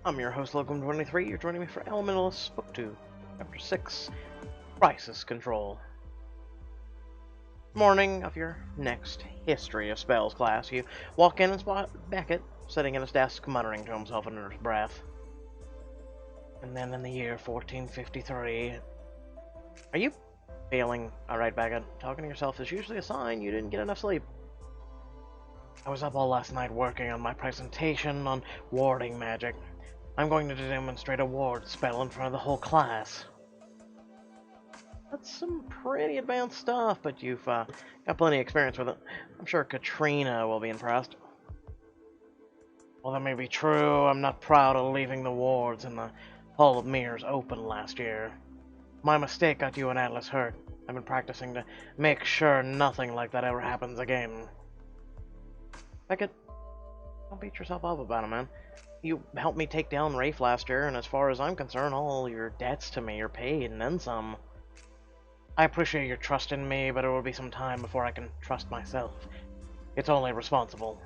I'm your host, Locum23. You're joining me for Elementalists, Book 2, Chapter 6, Crisis Control. Morning of your next History of Spells class, you walk in and spot Beckett sitting at his desk, muttering to himself under his breath. And then in the year 1453... Are you feeling alright, Beckett? Talking to yourself is usually a sign you didn't get enough sleep. I was up all last night working on my presentation on warding magic. I'm going to demonstrate a ward spell in front of the whole class. That's some pretty advanced stuff, but you've got plenty of experience with it. I'm sure Katrina will be impressed. Well, that may be true. I'm not proud of leaving the wards in the Hall of Mirrors open last year. My mistake got you and Atlas hurt. I've been practicing to make sure nothing like that ever happens again. Beckett, don't beat yourself up about it, man. You helped me take down Rafe last year, and as far as I'm concerned, all your debts to me are paid, and then some. I appreciate your trust in me, but it will be some time before I can trust myself. It's only responsible.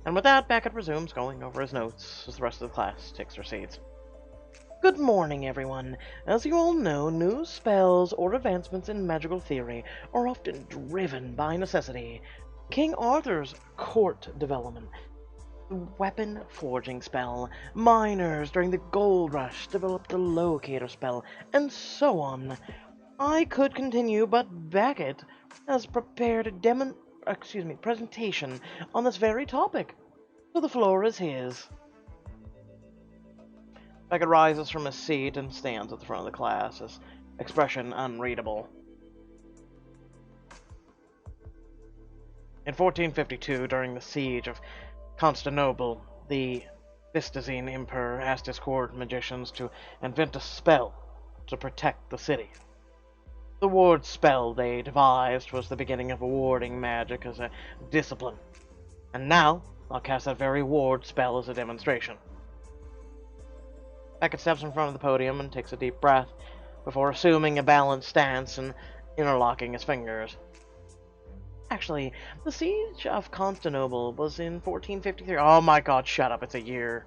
And with that, Beckett resumes going over his notes as the rest of the class takes their seats. Good morning, everyone. As you all know, new spells or advancements in magical theory are often driven by necessity. King Arthur's court development, weapon forging spell, miners during the gold rush developed the locator spell, and so on. I could continue, but Beckett has prepared a presentation on this very topic, so the floor is his. Beckett rises from his seat and stands at the front of the class, his expression unreadable. In 1452, during the siege of Constantinople, the Byzantine emperor asked his court magicians to invent a spell to protect the city. The ward spell they devised was the beginning of warding magic as a discipline, and now I'll cast that very ward spell as a demonstration. Beckett steps in front of the podium and takes a deep breath before assuming a balanced stance and interlocking his fingers. Actually, the siege of Constantinople was in 1453. Oh my god, shut up, it's a year.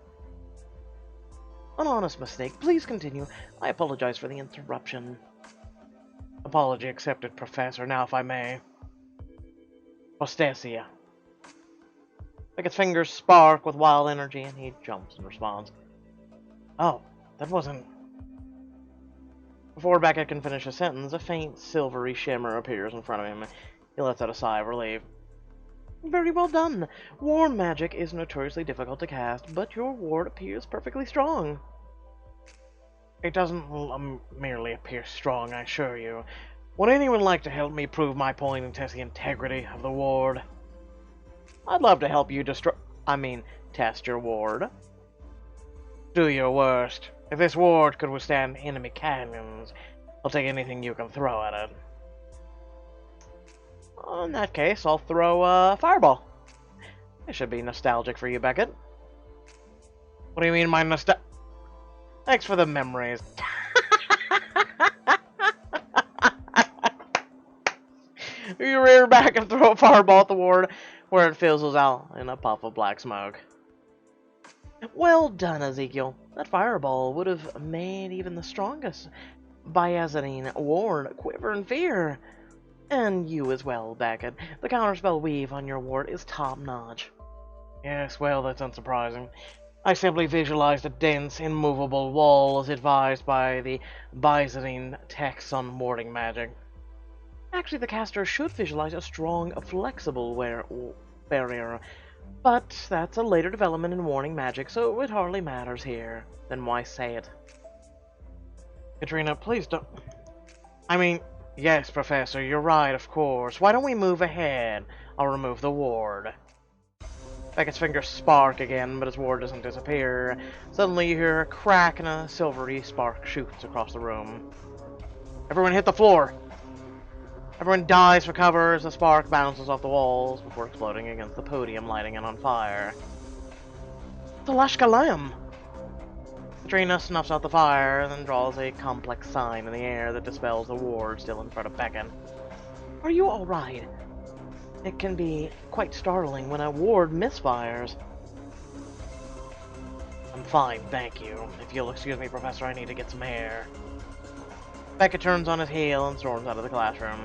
An honest mistake. Please continue. I apologize for the interruption. Apology accepted, Professor. Now, if I may. Postasia. Beckett's fingers spark with wild energy, and he jumps and responds. Oh, that wasn't... Before Beckett can finish a sentence, a faint silvery shimmer appears in front of him. He lets out a sigh of relief. Very well done. War magic is notoriously difficult to cast, but your ward appears perfectly strong. It doesn't merely appear strong, I assure you. Would anyone like to help me prove my point and test the integrity of the ward? I'd love to help you test your ward. Do your worst. If this ward could withstand enemy cannons, I'll take anything you can throw at it. In that case, I'll throw a fireball. It should be nostalgic for you, Beckett. What do you mean, my nostalgia? Thanks for the memories. You rear back and throw a fireball at the ward, where it fizzles out in a puff of black smoke. Well done, Ezekiel. That fireball would have made even the strongest Byzantine ward quiver in fear. And you as well, Beckett. The counterspell weave on your ward is top-notch. Yes, well, that's unsurprising. I simply visualized a dense, immovable wall as advised by the Byzantine text on warding magic. Actually, the caster should visualize a strong, flexible barrier, but that's a later development in warding magic, so it hardly matters here. Then why say it? Katrina, please don't... Yes, Professor, you're right, of course. Why don't we move ahead? I'll remove the ward. Beckett's fingers spark again, but his ward doesn't disappear. Suddenly you hear a crack and a silvery spark shoots across the room. Everyone hit the floor! Everyone dives for cover as the spark bounces off the walls before exploding against the podium, lighting it on fire. The Lashkalam! Katrina snuffs out the fire and then draws a complex sign in the air that dispels the ward still in front of Beckett. Are you alright? It can be quite startling when a ward misfires. I'm fine, thank you. If you'll excuse me, Professor, I need to get some air. Beckett turns on his heel and storms out of the classroom.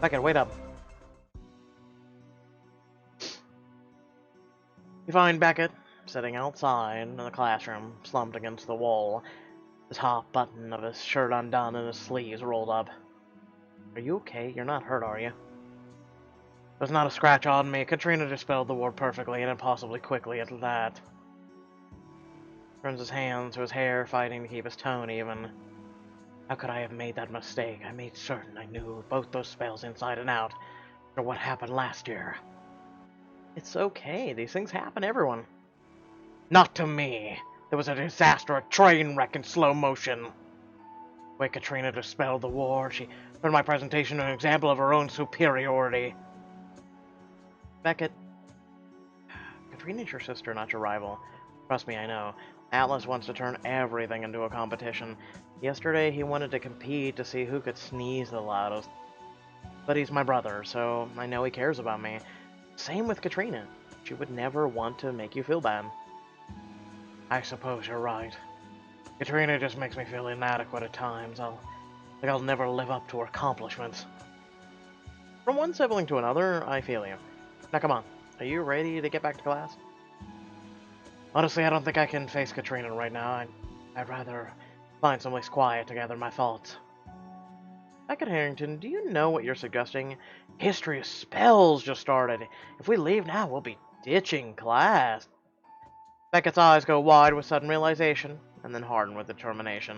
Beckett, wait up. You find Beckett sitting outside in the classroom, slumped against the wall, the top button of his shirt undone and his sleeves rolled up. Are you okay? You're not hurt, are you? There's not a scratch on me. Katrina dispelled the ward perfectly and impossibly quickly at that. Turns his hands to his hair, fighting to keep his tone even. How could I have made that mistake? I made certain I knew both those spells inside and out, for what happened last year. It's okay. These things happen to everyone. Not to me. There was a disaster, a train wreck in slow motion. The way Katrina dispelled the war, she turned my presentation into an example of her own superiority. Beckett, Katrina's your sister, not your rival. Trust me, I know. Atlas wants to turn everything into a competition. Yesterday, he wanted to compete to see who could sneeze the loudest. But he's my brother, so I know he cares about me. Same with Katrina. She would never want to make you feel bad. I suppose you're right. Katrina just makes me feel inadequate at times. I'll never live up to her accomplishments. From one sibling to another, I feel you. Now come on, are you ready to get back to class? Honestly, I don't think I can face Katrina right now. I'd rather find someplace quiet to gather my thoughts. Beckett Harrington, do you know what you're suggesting? History of Spells just started. If we leave now, we'll be ditching class. Beckett's eyes go wide with sudden realization, and then harden with determination.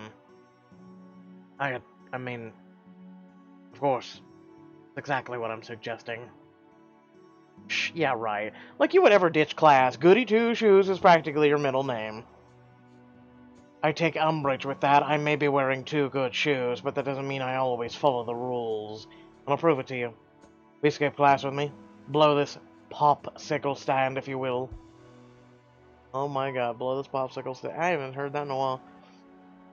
I mean, of course, that's exactly what I'm suggesting. Shh, yeah, right. Like you would ever ditch class. Goody Two-Shoes is practically your middle name. I take umbrage with that. I may be wearing 2 good shoes, but that doesn't mean I always follow the rules. I'll prove it to you. Will you skip class with me? Blow this popsicle stand, if you will. Oh my god, blow this popsicle stand. I haven't heard that in a while.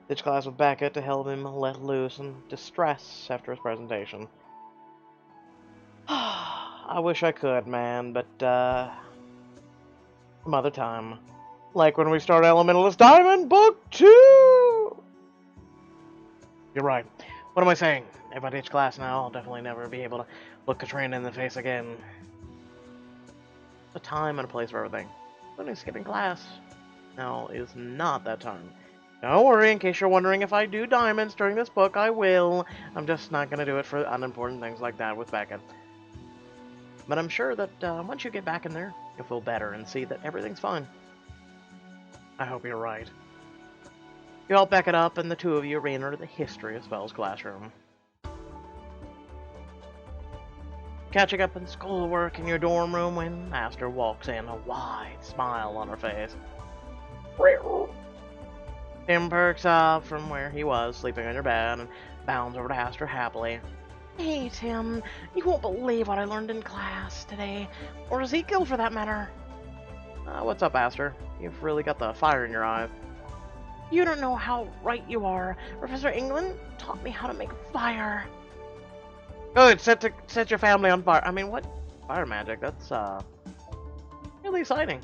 Ditch class with Beckett to help him let loose in distress after his presentation. I wish I could, man, but, some other time. Like when we start Elementalist Diamond Book 2! You're right. What am I saying? If I ditch class now, I'll definitely never be able to look Katrina in the face again. A time and a place for everything. Only skipping class now is not that time. Don't worry, in case you're wondering if I do diamonds during this book, I will. I'm just not going to do it for unimportant things like that with Beckett. But I'm sure that once you get back in there, you'll feel better and see that everything's fine. I hope you're right. You all back it up, and the two of you re-enter the History of Spells classroom. Catching up in schoolwork in your dorm room when Aster walks in, a wide smile on her face. Tim perks up from where he was, sleeping on your bed, and bounds over to Aster happily. Hey, Tim, you won't believe what I learned in class today, or Ezekiel for that matter. What's up, Aster? You've really got the fire in your eyes. You don't know how right you are. Professor England taught me how to make fire. Good, set your family on fire. I mean, what? Fire magic, that's, really exciting.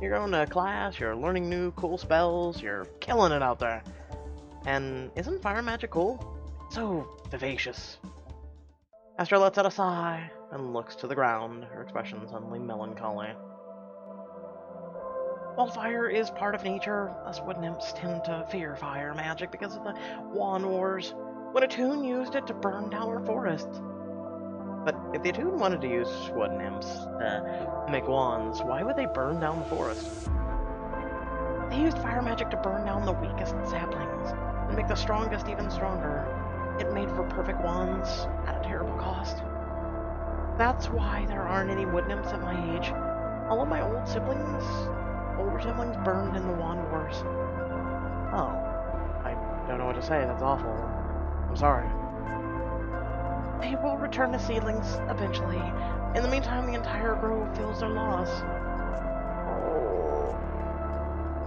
You're going to class, you're learning new cool spells, you're killing it out there. And isn't fire magic cool? So vivacious. Aster lets out a sigh and looks to the ground, her expression suddenly melancholy. While fire is part of nature, us wood nymphs tend to fear fire magic because of the wand wars, when Attune used it to burn down our forests. But if the Attune wanted to use wood nymphs to make wands, why would they burn down the forest? They used fire magic to burn down the weakest saplings, and make the strongest even stronger. It made for perfect wands at a terrible cost. That's why there aren't any wood nymphs at my age. All of my older siblings burned in the wand wars. Oh, I don't know what to say. That's awful. I'm sorry. They will return to seedlings eventually. In the meantime, the entire grove feels their loss. Oh.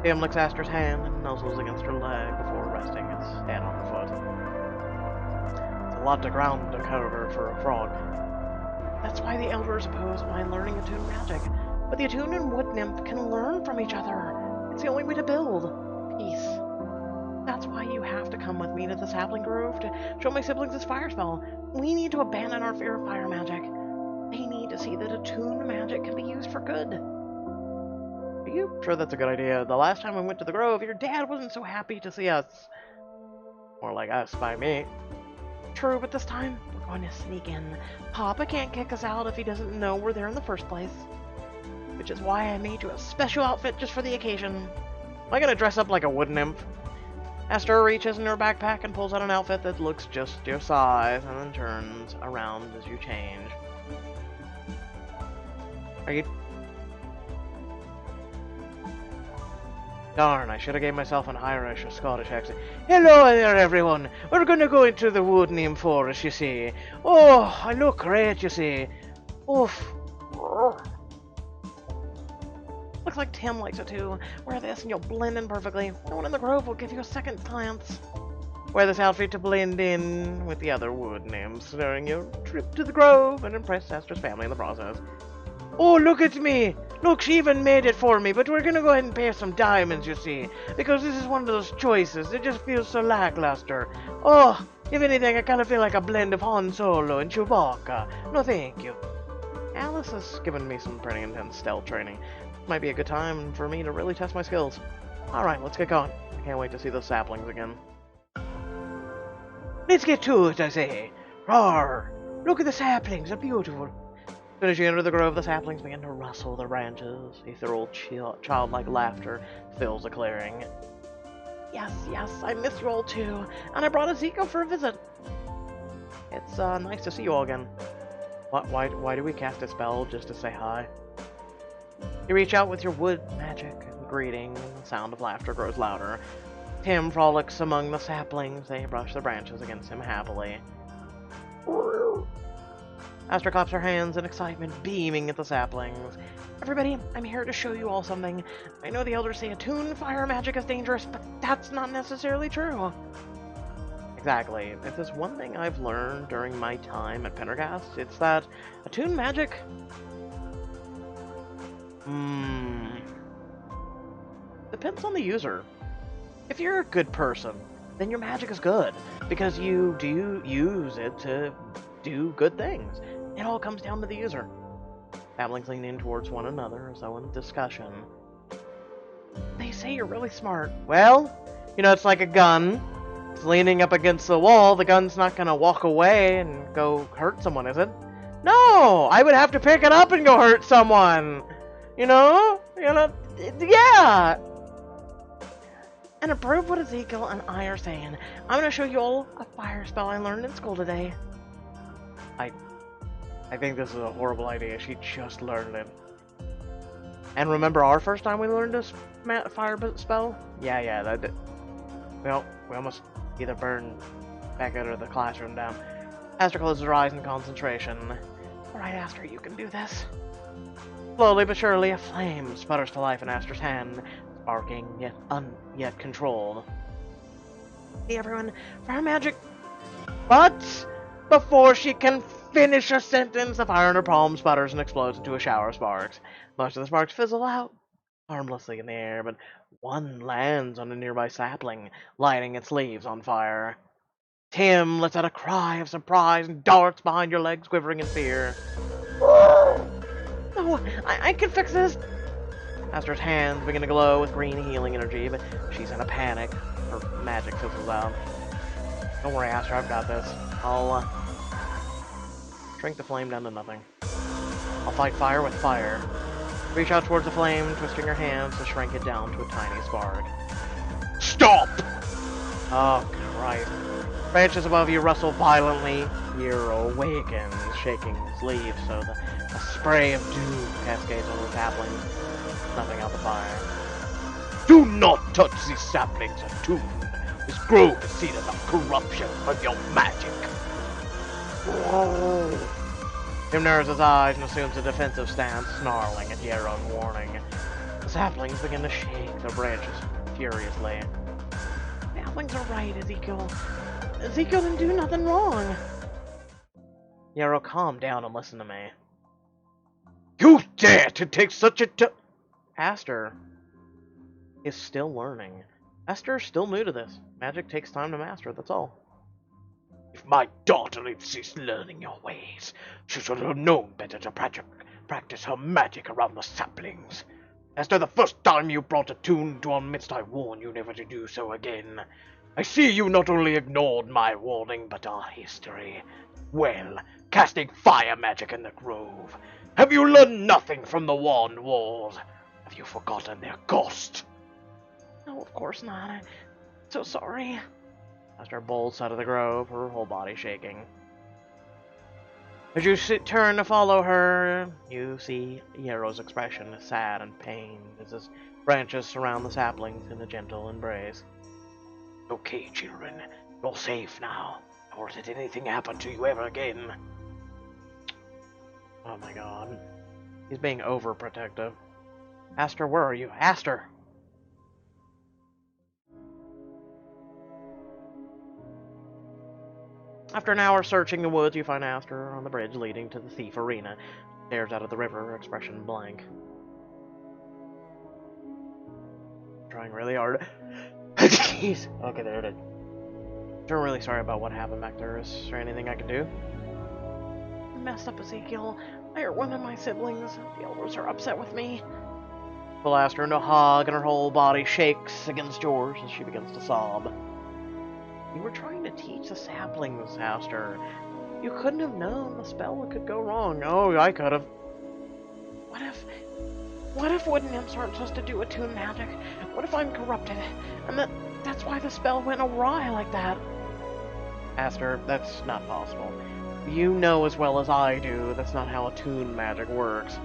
Tim licks Aster's hand and nuzzles against her leg before resting his head on her foot. It's a lot of ground to cover for a frog. That's why the elders oppose my learning Attune magic. But the Attune and Wood Nymph can learn from each other. It's the only way to build peace. That's why you have to come with me to the sapling grove to show my siblings this fire spell. We need to abandon our fear of fire magic. They need to see that attuned magic can be used for good. Are you sure that's a good idea? The last time we went to the grove, your dad wasn't so happy to see us. More like us by me. True, but this time, we're going to sneak in. Papa can't kick us out if he doesn't know we're there in the first place. Which is why I made you a special outfit just for the occasion. Am I gonna dress up like a wood nymph? Esther reaches in her backpack and pulls out an outfit that looks just your size, and then turns around as you change. Are you... Darn, I should have gave myself an Irish or Scottish accent. Hello there, everyone. We're gonna go into the wood nymph forest, you see. Oh, I look great, you see. Oof. Looks like Tim likes it too. Wear this and you'll blend in perfectly. No one in the grove will give you a second glance. Wear this outfit to blend in with the other wood nymphs during your trip to the grove and impress Esther's family in the process. Oh, look at me! Look, she even made it for me, but we're gonna go ahead and pay some diamonds, you see, because this is one of those choices. It just feels so lackluster. Oh, if anything, I kind of feel like a blend of Han Solo and Chewbacca. No, thank you. Alice has given me some pretty intense stealth training. Might be a good time for me to really test my skills. Alright, let's get going. I can't wait to see those saplings again. Let's get to it, I say. Roar! Look at the saplings, they're beautiful. As soon as you enter the grove, the saplings begin to rustle their branches. Ethereal, childlike laughter fills the clearing. Yes, yes, I miss you all too. And I brought Ezekiel for a visit. It's nice to see you all again. Why do we cast a spell just to say hi? You reach out with your wood magic, greeting, and the sound of laughter grows louder. Tim frolics among the saplings. They brush their branches against him happily. Aster claps her hands in excitement, beaming at the saplings. Everybody, I'm here to show you all something. I know the elders say attuned fire magic is dangerous, but that's not necessarily true. Exactly. If there's one thing I've learned during my time at Penderghast, it's that attuned magic... depends on the user. If you're a good person, then your magic is good, because you do use it to do good things. It all comes down to the user. Saplings lean in towards one another, as though in discussion. They say you're really smart. Well, you know, it's like a gun. It's leaning up against the wall. The gun's not gonna walk away and go hurt someone, is it? No! I would have to pick it up and go hurt someone! You know? Yeah! And approve what Ezekiel and I are saying. I'm gonna show you all a fire spell I learned in school today. I think this is a horrible idea. She just learned it. And remember our first time we learned this fire spell? Yeah, that did. Well, we almost either burned back out of the classroom down. Aster closes her eyes in concentration. Alright, Aster, you can do this. Slowly but surely, a flame sputters to life in Aster's hand, sparking yet controlled. Hey everyone, fire magic. But before she can finish a sentence, the fire in her palm sputters and explodes into a shower of sparks. Most of the sparks fizzle out harmlessly in the air, but one lands on a nearby sapling, lighting its leaves on fire. Tim lets out a cry of surprise and darts behind your legs, quivering in fear. Oh, I can fix this! Aster's hands begin to glow with green healing energy, but she's in a panic. Her magic fizzles out. Don't worry, Aster, I've got this. I'll shrink the flame down to nothing. I'll fight fire with fire. Reach out towards the flame, twisting your hands to shrink it down to a tiny spark. Stop! Oh, Christ. Branches above you rustle violently. Hero awakens, shaking his leaves so that a spray of dew cascades over the saplings, snuffing out the fire. Do not touch these saplings attuned. This grove is seated on corruption of your magic. Tim narrows his eyes and assumes a defensive stance, snarling at Yarrow in warning. The saplings begin to shake their branches furiously. Saplings are right, Ezekiel. Ezekiel didn't do nothing wrong. Yarrow, calm down and listen to me. You dare to take such a Aster. is still learning. Esther's still new to this. Magic takes time to master, that's all. If my daughter insists learning your ways, she should have known better to practice her magic around the saplings. Esther, the first time you brought a tune into our midst, I warned you never to do so again. I see you not only ignored my warning, but our history. Well, casting fire magic in the grove. Have you learned nothing from the Wand Walls? Have you forgotten their cost? No, of course not. I'm so sorry. Esther bolts out of the grove, her whole body shaking. As you turn to follow her, you see Yarrow's expression is sad and pained as his branches surround the saplings in a gentle embrace. Okay, children, you're safe now. Or did anything happen to you ever again? Oh my god. He's being overprotective. Aster, where are you? Aster! After an hour searching the woods, you find Aster on the bridge leading to the thief arena. Stares out of the river, expression blank. Trying really hard. Jeez. Okay, there it is. I'm really sorry about what happened back there. Is there anything I can do? I messed up, Ezekiel. I hurt one of my siblings. The elders are upset with me. Pull Aster into a hug, and her whole body shakes against yours as she begins to sob. You were trying to teach the saplings, Aster. You couldn't have known the spell could go wrong. Oh, I could have. What if wooden imps aren't supposed to do attune magic? What if I'm corrupted? And that's why the spell went awry like that? Aster, that's not possible. You know as well as I do that's not how attune magic works.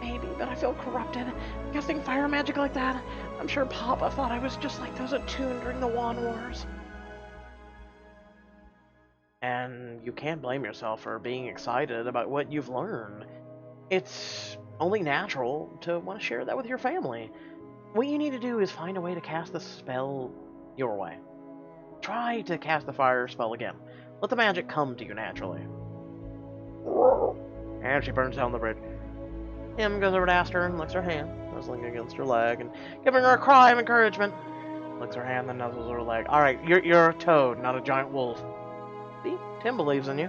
Maybe, but I feel corrupted. Casting fire magic like that? I'm sure Papa thought I was just like those attuned during the Wand Wars. And you can't blame yourself for being excited about what you've learned. It's only natural to want to share that with your family. What you need to do is find a way to cast the spell your way. Try to cast the fire spell again. Let the magic come to you naturally. And she burns down the bridge. Tim goes over to Aster and licks her hand, nuzzling against her leg, and giving her a cry of encouragement. Licks her hand, then nuzzles her leg. Alright, you're a toad, not a giant wolf. See? Tim believes in you.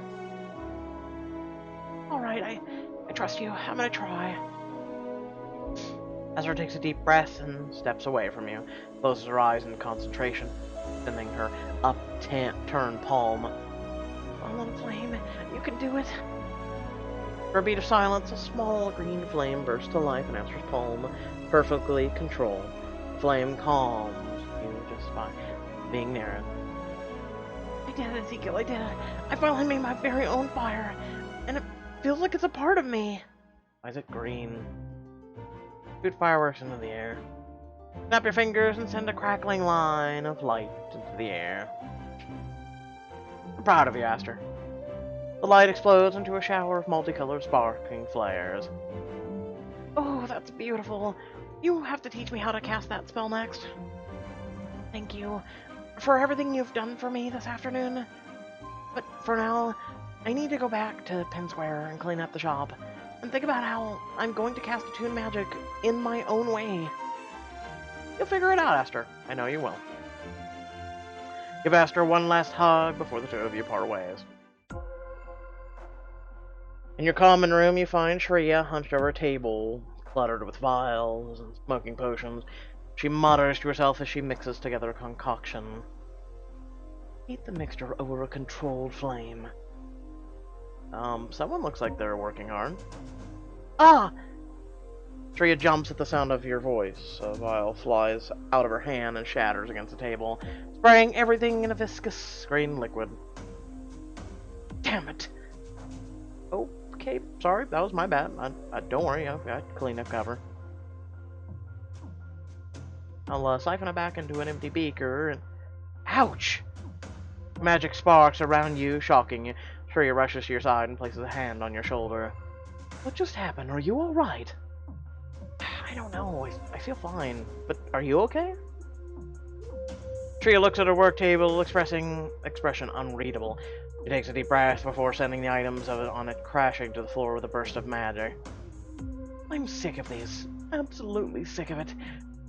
Alright, I trust you. I'm gonna try. Aster takes a deep breath and steps away from you, closes her eyes in concentration, bending her upturned palm. Oh, little flame, you can do it. For a beat of silence, a small green flame bursts to life in Aster's palm, perfectly controlled. The flame calms you just by being near it. I did it, Ezekiel, I did it. I finally made my very own fire, and it feels like it's a part of me. Why is it green? Shoot fireworks into the air. Snap your fingers and send a crackling line of light into the air. I'm proud of you, Aster. The light explodes into a shower of multicolored sparkling flares. Oh, that's beautiful. You have to teach me how to cast that spell next. Thank you for everything you've done for me this afternoon. But for now, I need to go back to Penn Square and clean up the shop, and think about how I'm going to cast attune magic in my own way. You'll figure it out, Aster. I know you will. Give Aster one last hug before the two of you part ways. In your common room, you find Shreya hunched over a table, cluttered with vials and smoking potions. She mutters to herself as she mixes together a concoction. Heat the mixture over a controlled flame. Someone looks like they're working hard. Ah! Shreya jumps at the sound of your voice. A vial flies out of her hand and shatters against the table, spraying everything in a viscous green liquid. Damn it! Okay, sorry, that was my bad. Don't worry, I've got cleanup cover. I'll siphon it back into an empty beaker and... Ouch! Magic sparks around you, shocking you. Shreya rushes to your side and places a hand on your shoulder. What just happened? Are you alright? I don't know. I feel fine. But are you okay? Shreya looks at her work table, expression unreadable. She takes a deep breath before sending the items on it crashing to the floor with a burst of magic. I'm sick of this. Absolutely sick of it.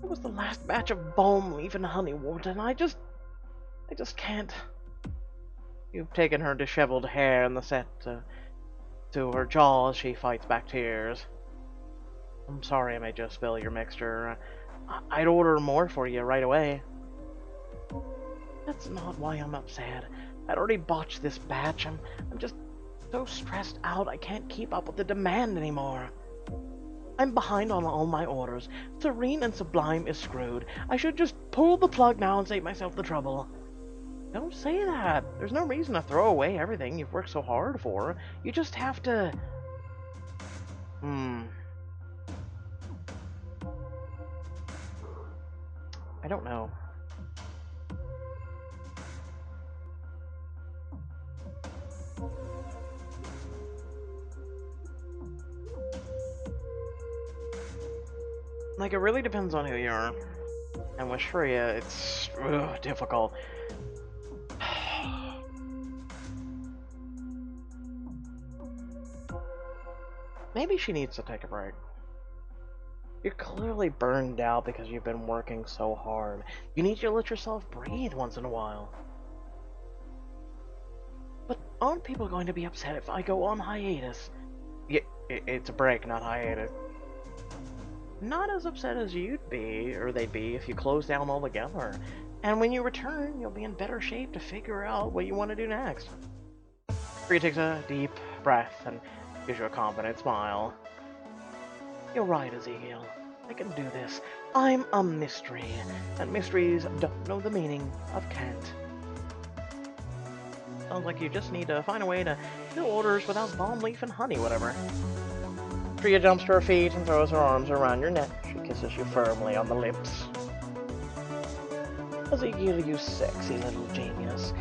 It was the last batch of balm leaf and honey wort, and I just can't. You've taken her disheveled hair and the set to her jaw as she fights back tears. I'm sorry I made you spill your mixture. I'd order more for you right away. That's not why I'm upset. I'd already botched this batch. I'm just so stressed out I can't keep up with the demand anymore. I'm behind on all my orders. Serene and Sublime is screwed. I should just pull the plug now and save myself the trouble. Don't say that. There's no reason to throw away everything you've worked so hard for. You just have to... I don't know. Like, it really depends on who you are. And with Shreya, it's difficult. Maybe she needs to take a break. You're clearly burned out because you've been working so hard. You need to let yourself breathe once in a while. But aren't people going to be upset if I go on hiatus? Yeah, it's a break, not hiatus. Not as upset as you'd be, or they'd be, if you close down altogether. And when you return, you'll be in better shape to figure out what you want to do next. Shreya takes a deep breath and gives you a confident smile. You're right, Ezekiel. I can do this. I'm a mystery, and mysteries don't know the meaning of can't. Sounds like you just need to find a way to fill orders without balm leaf and honey, whatever. Shreya jumps to her feet and throws her arms around your neck. She kisses you firmly on the lips. Ezekiel, you sexy little genius.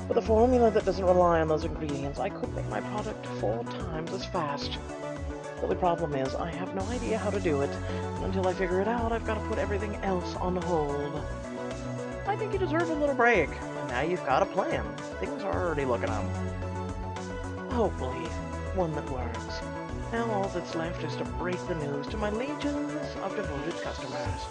With a formula that doesn't rely on those ingredients, I could make my product 4 times as fast. The only problem is, I have no idea how to do it, and until I figure it out, I've got to put everything else on hold. I think you deserve a little break, and now you've got a plan. Things are already looking up. Hopefully, one that works. Now all that's left is to break the news to my legions of devoted customers.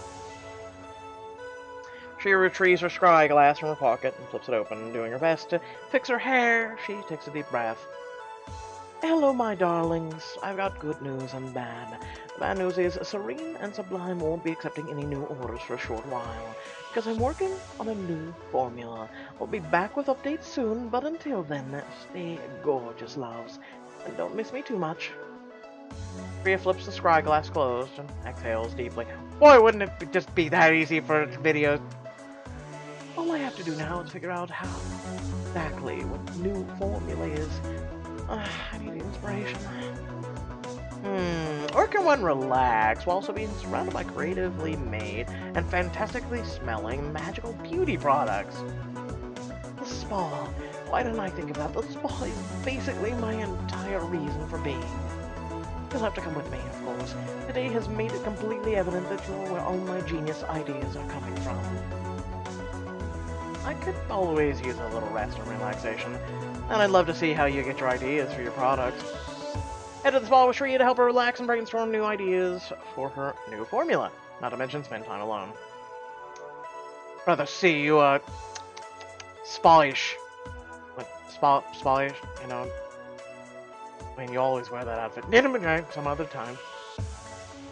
She retrieves her scry glass from her pocket and flips it open, doing her best to fix her hair. She takes a deep breath. Hello, my darlings. I've got good news and bad. The bad news is Serene and Sublime won't be accepting any new orders for a short while, because I'm working on a new formula. I'll be back with updates soon, but until then, stay gorgeous, loves, and don't miss me too much. Shreya flips the scry glass closed and exhales deeply. Boy, wouldn't it just be that easy for videos? All I have to do now is figure out how exactly what the new formula is. I need inspiration. Or can one relax while also being surrounded by creatively made and fantastically smelling magical beauty products? The spa. Why didn't I think of that? The spa is basically my entire reason for being. You'll have to come with me, of course. Today has made it completely evident that you're where all my genius ideas are coming from. I could always use a little rest and relaxation, and I'd love to see how you get your ideas for your products. Head to the spa with Shreya to help her relax and brainstorm new ideas for her new formula, not to mention spend time alone. Rather see you, spa-ish. What, spa-ish, you know? I mean, you always wear that outfit. Some other time.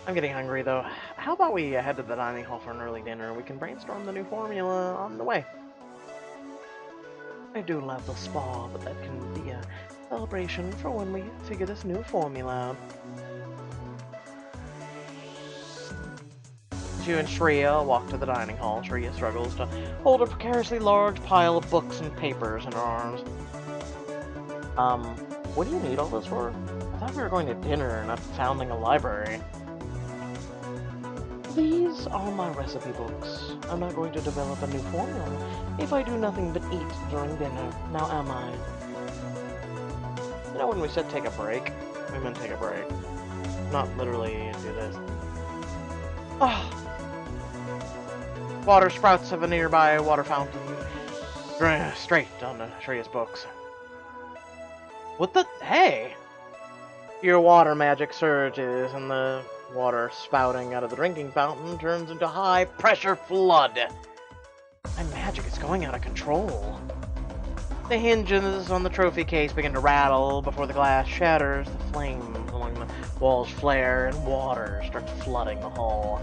I'm getting hungry, though. How about we head to the dining hall for an early dinner? We can brainstorm the new formula on the way. I do love the spa, but that can be a celebration for when we figure this new formula out. You and Shreya walk to the dining hall. Shreya struggles to hold a precariously large pile of books and papers in her arms. What do you need all this for? I thought we were going to dinner, not founding a library. These are my recipe books. I'm not going to develop a new formula if I do nothing but eat during dinner. Now am I? You know when we said take a break? We meant take a break. Not literally do this. Ah! Water sprouts of a nearby water fountain. Straight onto Shreya's books. What the? Hey! Your water magic surges, and the Water spouting out of the drinking fountain turns into high-pressure flood. My magic is going out of control. The hinges on the trophy case begin to rattle before the glass shatters. The flames along the walls flare and water starts flooding the hall.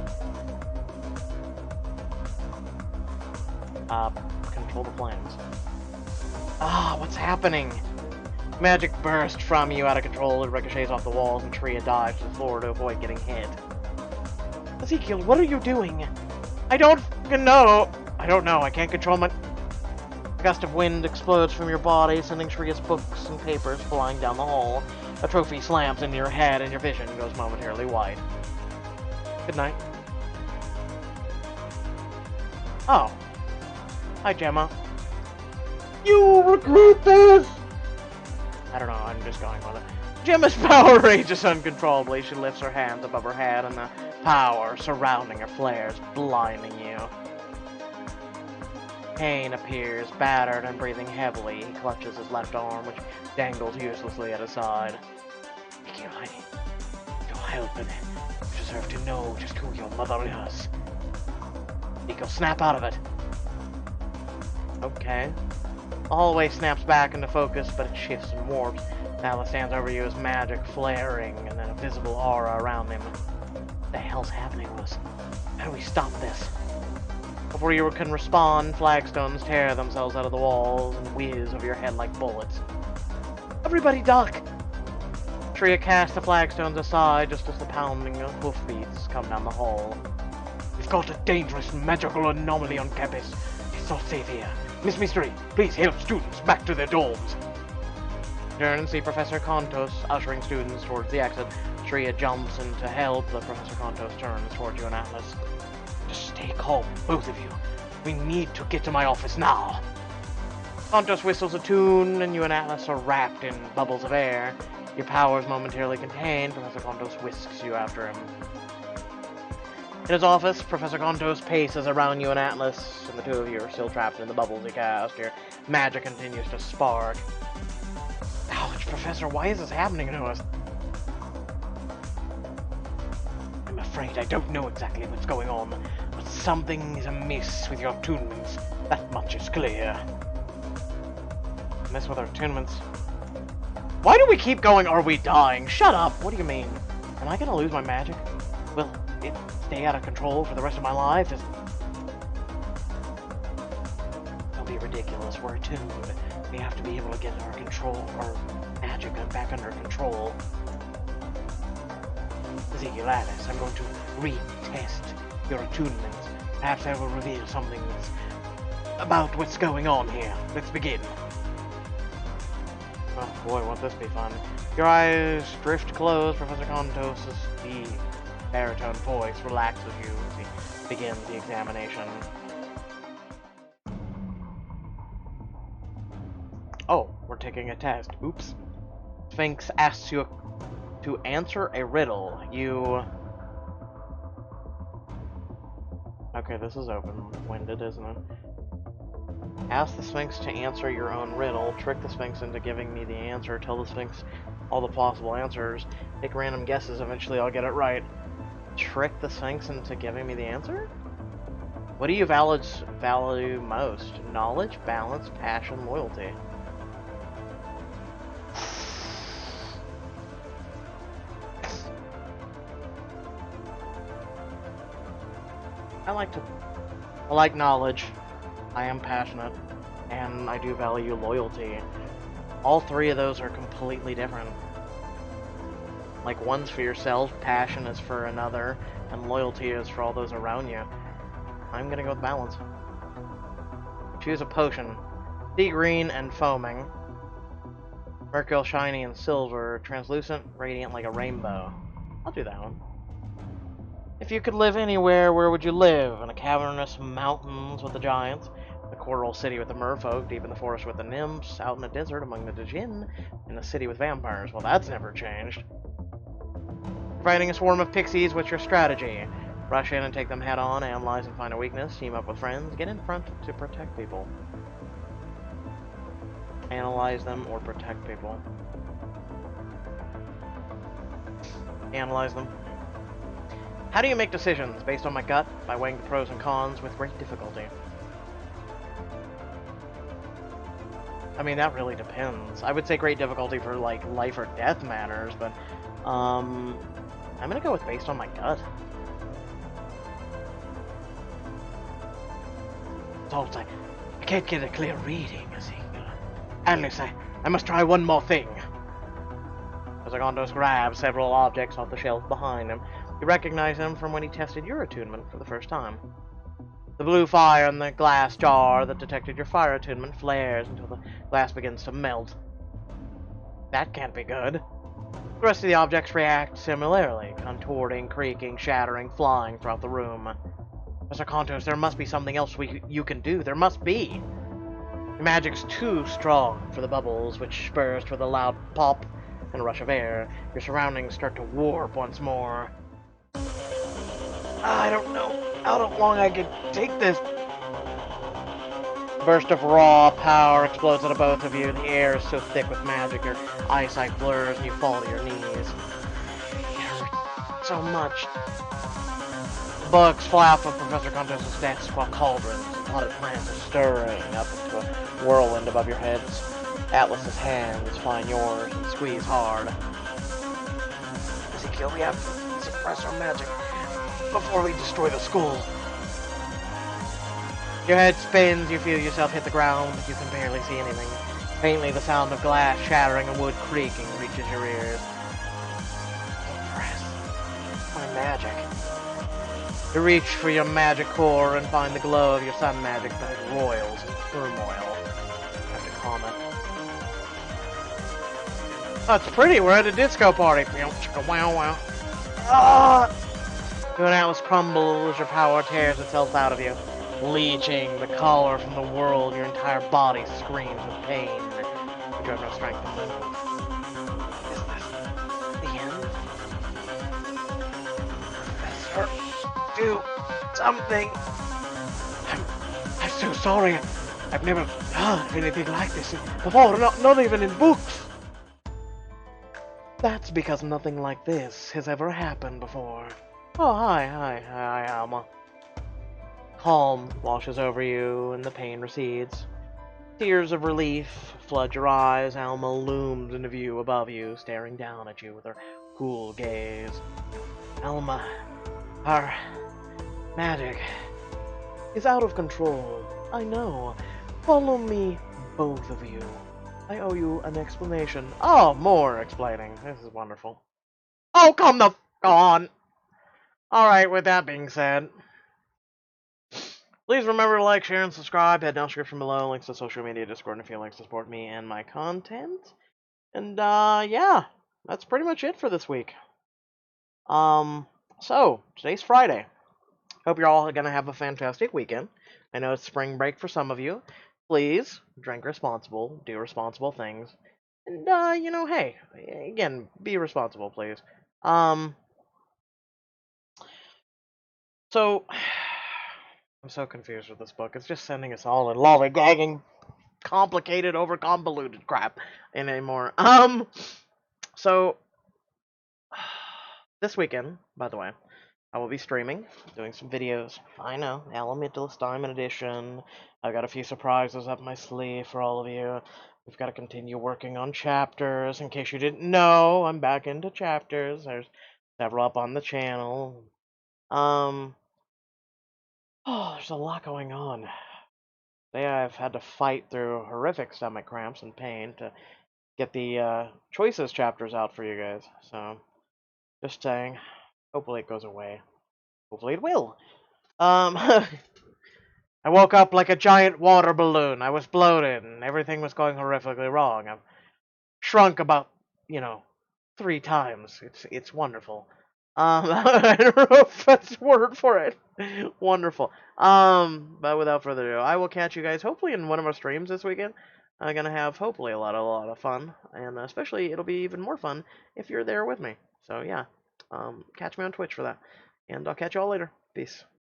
Control the flames. What's happening? Magic bursts from you out of control. It ricochets off the walls and Tria dives to the floor to avoid getting hit. Ezekiel, what are you doing? I don't know. I can't control my... A gust of wind explodes from your body, sending Tria's books and papers flying down the hall. A trophy slams into your head and your vision goes momentarily white. Good night. Oh. Hi, Gemma. You regret this? I don't know, I'm just going with it. Gemma's power rages uncontrollably. She lifts her hands above her head and the power surrounding her flares, blinding you. Kane appears, battered and breathing heavily. He clutches his left arm, which dangles uselessly at his side. Your help, and you deserve to know just who your mother is. Nico, snap out of it. Okay. The hallway snaps back into focus, but it shifts and warps. Atlas stands over you as magic flaring, and then a visible aura around him. What the hell's happening to us? How do we stop this? Before you can respond, flagstones tear themselves out of the walls and whiz over your head like bullets. Everybody duck! Tria casts the flagstones aside just as the pounding of hoofbeats come down the hall. We've got a dangerous magical anomaly on campus. It's not safe here. Miss Mystery, please help students back to their dorms. Turn and see Professor Kontos ushering students towards the exit. Tria jumps in to help, but Professor Kontos turns towards you and Atlas. Just stay calm, both of you. We need to get to my office now. Kontos whistles a tune, and you and Atlas are wrapped in bubbles of air. Your powers momentarily contained. Professor Kontos whisks you after him. In his office, Professor Kontos paces around you and Atlas, and the two of you are still trapped in the bubbles he cast. Your magic continues to spark. Ouch, Professor, why is this happening to us? I'm afraid I don't know exactly what's going on, but something is amiss with your attunements. That much is clear. Amiss with our attunements? Why do we keep going, are we dying? Shut up! What do you mean? Am I gonna lose my magic? Will it stay out of control for the rest of my life? Don't be ridiculous, we're attuned. We have to be able to get our magic back under control. Ezekiel, Alice, I'm going to retest your attunements. Perhaps I will reveal something that's about what's going on here. Let's begin. Oh boy, won't this be fun. Your eyes drift closed. Professor Kontos' deep baritone voice relaxes you as he begins the examination. Oh, we're taking a test. Oops. Sphinx asks you to answer a riddle. Okay, this is open-winded, isn't it? Ask the Sphinx to answer your own riddle. Trick the Sphinx into giving me the answer. Tell the Sphinx all the possible answers. Take random guesses. Eventually I'll get it right. Trick the Sphinx into giving me the answer? What do you value most? Knowledge, balance, passion, loyalty. I like knowledge. I am passionate, and I do value loyalty. All three of those are completely different. Like, one's for yourself, passion is for another, and loyalty is for all those around you. I'm gonna go with balance. Choose a potion. Sea green and foaming. Mercurial shiny and silver. Translucent, radiant like a rainbow. I'll do that one. If you could live anywhere, where would you live? In a cavernous mountains with the giants, a coral city with the merfolk, deep in the forest with the nymphs, out in the desert among the djinn, in a city with vampires. Well, that's never changed. Fighting a swarm of pixies, what's your strategy? Rush in and take them head on, analyze and find a weakness, team up with friends, get in front to protect people. Analyze them or protect people. Analyze them. How do you make decisions? Based on my gut, by weighing the pros and cons with great difficulty. I mean, that really depends. I would say great difficulty for, like, life or death matters, but, I'm gonna go with based on my gut. It's almost like, I can't get a clear reading, is he? Atlas, I must try one more thing. Zagondos grabs several objects off the shelf behind him. You recognize them from when he tested your attunement for the first time. The blue fire in the glass jar that detected your fire attunement flares until the glass begins to melt. That can't be good. The rest of the objects react similarly, contorting, creaking, shattering, flying throughout the room. Mr. Contos, there must be something else you can do. There must be. The magic's too strong for the bubbles, which burst with a loud pop and a rush of air. Your surroundings start to warp once more. I don't know how long I can take this. A burst of raw power explodes out of both of you. The air is so thick with magic, your eyesight blurs and you fall to your knees. It hurts so much. Bugs fly off of Professor Contos' desk while cauldrons and potted plants are stirring up into a whirlwind above your heads. Atlas's hands find yours and squeeze hard. Ezekiel, we have to suppress our magic before we destroy the school. Your head spins, you feel yourself hit the ground, but you can barely see anything. Faintly, the sound of glass shattering and wood creaking reaches your ears. Suppress my magic. You reach for your magic core and find the glow of your sun magic, but it roils in turmoil. You have to calm it. Oh, it's pretty. We're at a disco party. Wow, wow. Ah! You and Atlas crumble as your power tears itself out of you, leeching the color from the world. Your entire body screams with pain. You have no strength to move. Is this the end? Professor, do something. I'm so sorry. I've never heard of anything like this before. Not even in books. That's because nothing like this has ever happened before. Oh, hi, Alma. Calm washes over you and the pain recedes. Tears of relief flood your eyes. Alma looms into view above you, staring down at you with her cool gaze. Alma, our magic is out of control. I know. Follow me, both of you. I owe you an explanation. Oh, more explaining. This is wonderful. Oh, come the f on! Alright, with that being said, please remember to like, share, and subscribe. Head down description below, links to social media, Discord, and if you like to support me and my content. And, yeah, that's pretty much it for this week. So, today's Friday. Hope you're all gonna have a fantastic weekend. I know it's spring break for some of you. Please, drink responsible, do responsible things. And, you know, hey, again, be responsible, please. So, I'm so confused with this book. It's just sending us all in lollygagging, complicated, over-convoluted crap anymore. So, this weekend, by the way, I will be streaming, doing some videos. I know, Elementalists Diamond Edition. I've got a few surprises up my sleeve for all of you. We've got to continue working on chapters. In case you didn't know, I'm back into chapters. There's several up on the channel. Oh, there's a lot going on. Today I've had to fight through horrific stomach cramps and pain to get the choices chapters out for you guys. So, just saying, hopefully it goes away. Hopefully it will. I woke up like a giant water balloon. I was bloated and everything was going horrifically wrong. I've shrunk about, 3 times. It's wonderful. I don't know if that's the word for it. Wonderful. But without further ado, I will catch you guys hopefully in one of our streams this weekend. I'm gonna have hopefully a lot of fun, and especially it'll be even more fun if you're there with me. So yeah, catch me on Twitch for that, and I'll catch you all later. Peace.